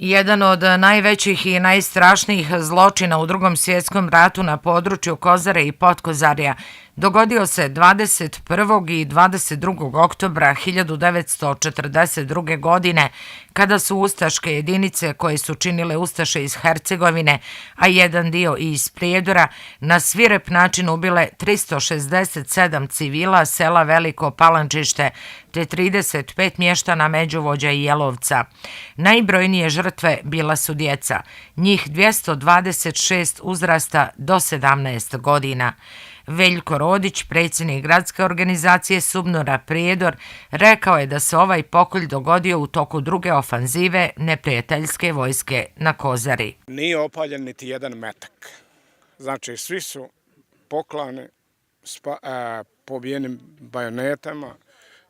Jedan od najvećih i najstrašnijih zločina u Drugom svjetskom ratu na području Kozare i Potkozarja dogodio se 21. i 22. oktobra 1942. godine, kada su ustaške jedinice koje su činile ustaše iz Hercegovine, a jedan dio i iz Prijedora, na svirep način ubile 367 civila sela Veliko Palančište te 35 mještana Međuvođa i Jelovca. Najbrojnije žrtve bila su djeca, njih 226 uzrasta do 17 godina. Veljko Rodić, predsjednik gradske organizacije Subnora Prijedor, rekao je da se ovaj pokolj dogodio u toku druge ofanzive neprijateljske vojske na Kozari. Nije opaljen niti jedan metak. Znači, svi su poklani pobijenim bajonetama,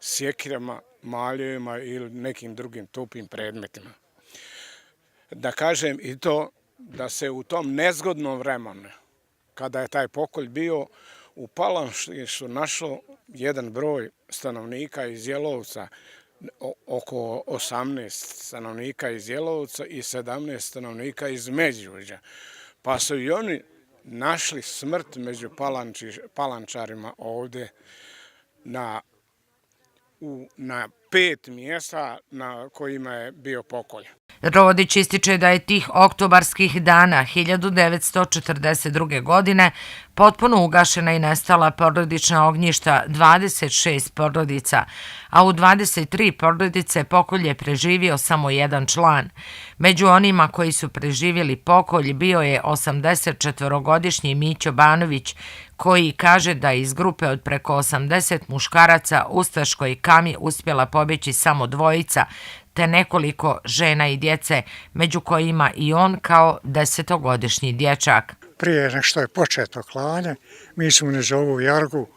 sjekirama, maljevima ili nekim drugim tupim predmetima. Da kažem i to da se u tom nezgodnom vremenu, kada je taj pokolj bio, u Palančištu našao jedan broj stanovnika iz Jelovca, oko 18 stanovnika iz Jelovca i 17 stanovnika iz Međuvođa. Pa su i oni našli smrt među Palančarima ovdje na 5 mjesta na kojima je bio pokolj. Rodić ističe da je tih oktobarskih dana 1942. godine potpuno ugašena i nestala porodična ognjišta 26 porodica, a u 23 porodice pokolj je preživio samo jedan član. Među onima koji su preživjeli pokolj bio je 84-godišnji Mićo Banović, koji kaže da iz grupe od preko 80 muškaraca ustaškoj kami uspjela pobjeći samo dvojica, te nekoliko žena i djece, među kojima i on kao 10-godišnji dječak. Prije nego što je početo klanje, mi smo niz ovu jargu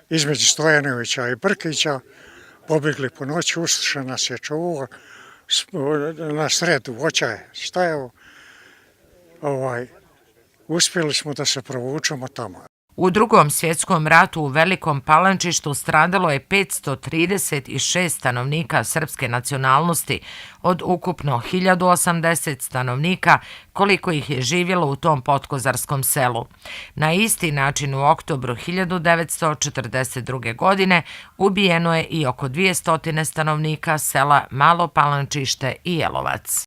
između Stojanovića i Brkića pobjegli po noći, ustaša nas je čuo, na sredu voća je stajao, uspjeli smo da se provučemo tamo. U Drugom svjetskom ratu u Velikom Palančištu stradalo je 536 stanovnika srpske nacionalnosti od ukupno 1080 stanovnika, koliko ih je živjelo u tom potkozarskom selu. Na isti način u oktobru 1942. godine ubijeno je i oko 200 stanovnika sela Malo Palančište i Jelovac.